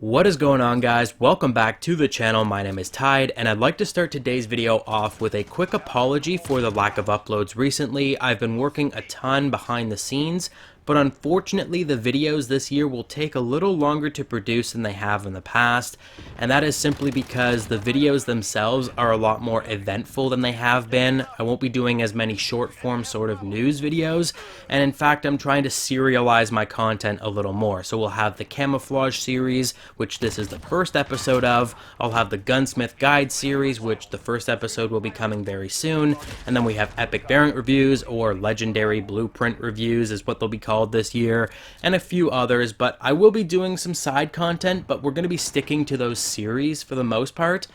What is going on, guys? Welcome back to the channel. My name is Tide, and I'd like to start today's video off with a quick apology for the lack of uploads recently. I've been working a ton behind the scenes, but unfortunately the videos this year will take a little longer to produce than they have in the past, and that is simply because the videos themselves are a lot more eventful than they have been. I won't be doing as many short form sort of news videos, and in fact I'm trying to serialize my content a little more. So we'll have the camouflage series, which this is the first episode of. I'll have the gunsmith guide series, which the first episode will be coming very soon, and then we have epic variant reviews, or legendary blueprint reviews is what they'll be called this year, and a few others. But I will be doing some side content, but we're going to be sticking to those series for the most part.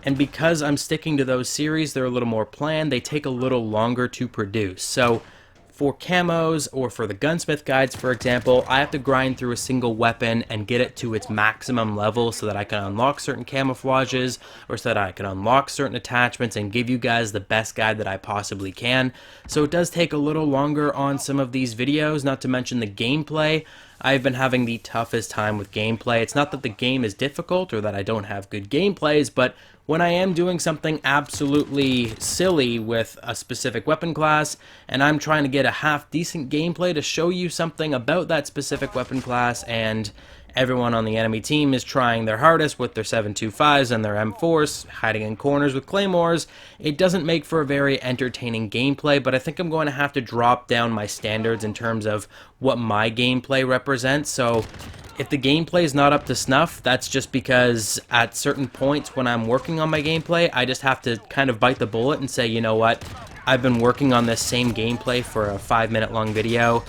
And because I'm sticking to those series, they're a little more planned, they take a little longer to produce. So for camos, or for the gunsmith guides for example, I have to grind through a single weapon and get it to its maximum level so that I can unlock certain camouflages, or so that I can unlock certain attachments and give you guys the best guide that I possibly can. So it does take a little longer on some of these videos, not to mention the gameplay. I've been having the toughest time with gameplay. It's not that the game is difficult or that I don't have good gameplays, but when I am doing something absolutely silly with a specific weapon class, and I'm trying to get a half-decent gameplay to show you something about that specific weapon class, and everyone on the enemy team is trying their hardest with their 7.25s and their M4s, hiding in corners with claymores, it doesn't make for a very entertaining gameplay. But I think I'm going to have to drop down my standards in terms of what my gameplay represents. So if the gameplay is not up to snuff, that's just because at certain points when I'm working on my gameplay, I just have to kind of bite the bullet and say, you know what, I've been working on this same gameplay for a 5-minute long video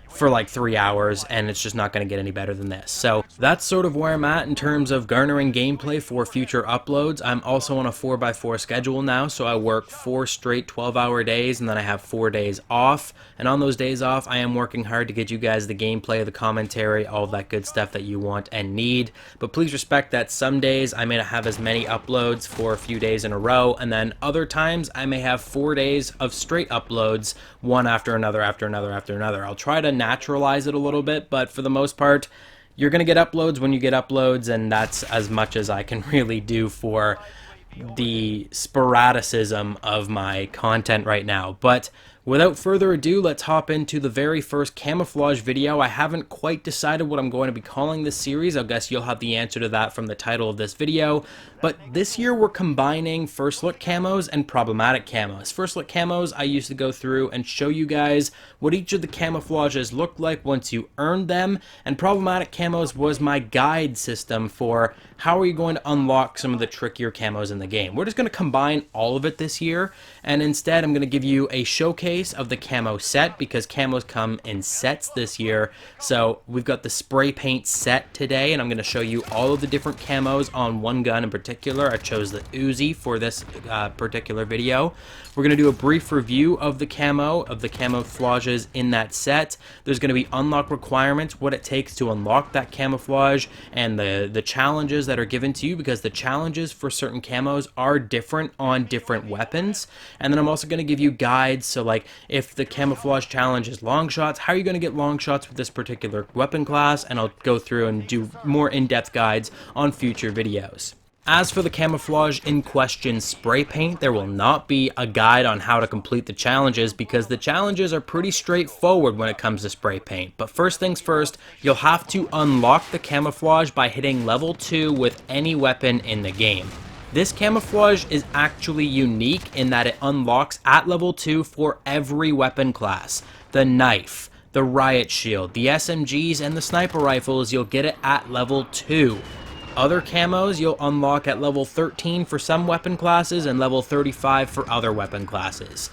for like 3 hours, and it's just not going to get any better than this. So that's sort of where I'm at in terms of garnering gameplay for future uploads. I'm also on a 4x4 schedule now, so I work 4 straight 12-hour days, and then I have 4 days off. And on those days off, I am working hard to get you guys the gameplay, the commentary, all of that good stuff that you want and need. But please respect that some days I may not have as many uploads for a few days in a row, and then other times I may have 4 days of straight uploads, one after another, after another, after another. I'll try to naturalize it a little bit, but for the most part, you're going to get uploads when you get uploads, and that's as much as I can really do for the sporadicism of my content right now. But without further ado, let's hop into the very first camouflage video. I haven't quite decided what I'm going to be calling this series. I guess you'll have the answer to that from the title of this video. But this year we're combining first look camos and problematic camos. First look camos, I used to go through and show you guys what each of the camouflages looked like once you earned them, and problematic camos was my guide system for how are you going to unlock some of the trickier camos in the game. We're just going to combine all of it this year, and instead I'm going to give you a showcase of the camo set, because camos come in sets this year. So we've got the spray paint set today, and I'm going to show you all of the different camos on one gun in particular. I chose the Uzi for this particular video. We're going to do a brief review of the camouflages in that set. There's going to be unlock requirements, what it takes to unlock that camouflage, and the challenges that are given to you, because the challenges for certain camos are different on different weapons. And then I'm also going to give you guides. So like if the camouflage challenge is long shots, how are you going to get long shots with this particular weapon class? And I'll go through and do more in-depth guides on future videos. As for the camouflage in question spray paint, there will not be a guide on how to complete the challenges, because the challenges are pretty straightforward when it comes to spray paint. But first things first, you'll have to unlock the camouflage by hitting level 2 with any weapon in the game. This camouflage is actually unique in that it unlocks at level 2 for every weapon class. The knife, the riot shield, the SMGs, and the sniper rifles, you'll get it at level 2. Other camos you'll unlock at level 13 for some weapon classes and level 35 for other weapon classes.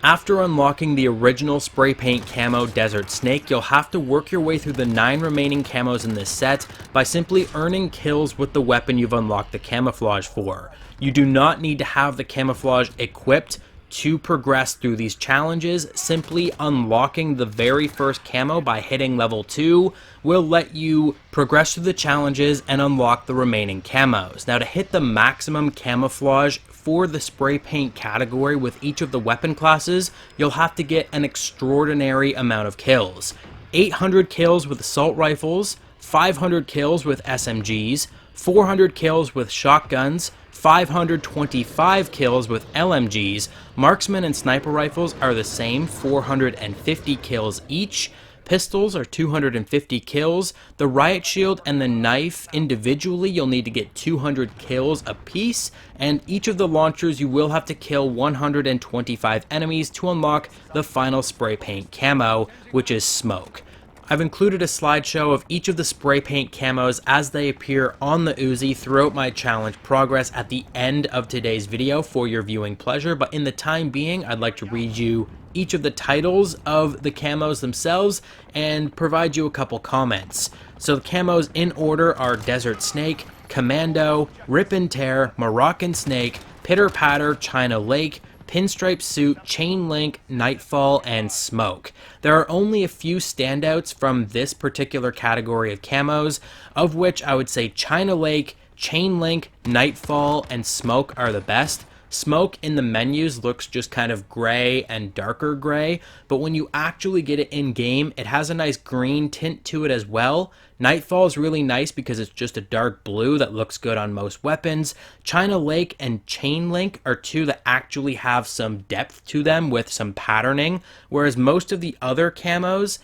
After unlocking the original spray paint camo Desert Snake, you'll have to work your way through the 9 remaining camos in this set by simply earning kills with the weapon you've unlocked the camouflage for. You do not need to have the camouflage equipped to progress through these challenges. Simply unlocking the very first camo by hitting level 2 will let you progress through the challenges and unlock the remaining camos. Now, to hit the maximum camouflage for the spray paint category with each of the weapon classes, you'll have to get an extraordinary amount of kills. 800 kills with assault rifles, 500 kills with SMGs, 400 kills with shotguns, 525 kills with LMGs. Marksman and sniper rifles are the same, 450 kills each. Pistols are 250 kills. The riot shield and the knife individually, you'll need to get 200 kills apiece, and each of the launchers you will have to kill 125 enemies to unlock the final spray paint camo, which is smoke. I've included a slideshow of each of the spray paint camos as they appear on the Uzi throughout my challenge progress at the end of today's video for your viewing pleasure, but in the time being, I'd like to read you each of the titles of the camos themselves and provide you a couple comments. So the camos in order are Desert Snake, Commando, Rip and Tear, Moroccan Snake, Pitter Patter, China Lake, Pinstripe Suit, Chain Link, Nightfall, and Smoke. There are only a few standouts from this particular category of camos, of which I would say China Lake, Chain Link, Nightfall, and Smoke are the best. Smoke in the menus looks just kind of gray and darker gray, but when you actually get it in game, it has a nice green tint to it as well. Nightfall is really nice because it's just a dark blue that looks good on most weapons. China Lake and Chain Link are two that actually have some depth to them with some patterning, whereas most of the other camos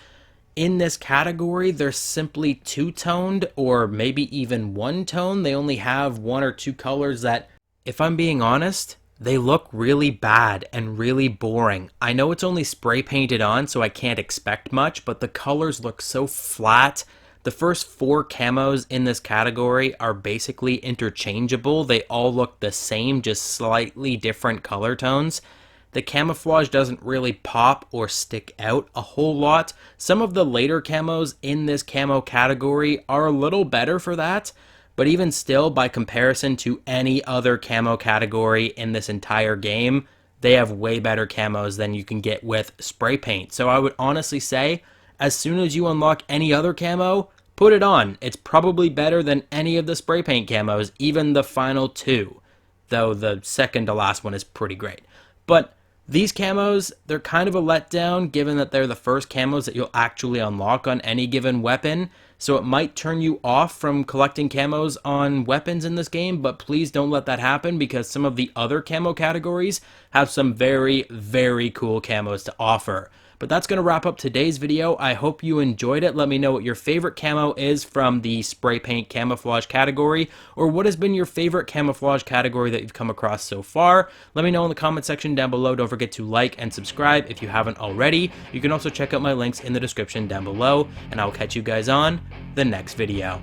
in this category, they're simply two-toned or maybe even one-tone. They only have one or two colors that, if I'm being honest, they look really bad and really boring. I know it's only spray painted on, so I can't expect much, but the colors look so flat. The first 4 camos in this category are basically interchangeable. They all look the same, just slightly different color tones. The camouflage doesn't really pop or stick out a whole lot. Some of the later camos in this camo category are a little better for that, but even still, by comparison to any other camo category in this entire game, they have way better camos than you can get with spray paint. So I would honestly say, as soon as you unlock any other camo, put it on. It's probably better than any of the spray paint camos, even the final 2. Though the second to last one is pretty great. But these camos, they're kind of a letdown given that they're the first camos that you'll actually unlock on any given weapon. So it might turn you off from collecting camos on weapons in this game, but please don't let that happen because some of the other camo categories have some very, very cool camos to offer. But that's going to wrap up today's video. I hope you enjoyed it. Let me know what your favorite camo is from the spray paint camouflage category, or what has been your favorite camouflage category that you've come across so far. Let me know in the comment section down below. Don't forget to like and subscribe if you haven't already. You can also check out my links in the description down below, and I will catch you guys on the next video.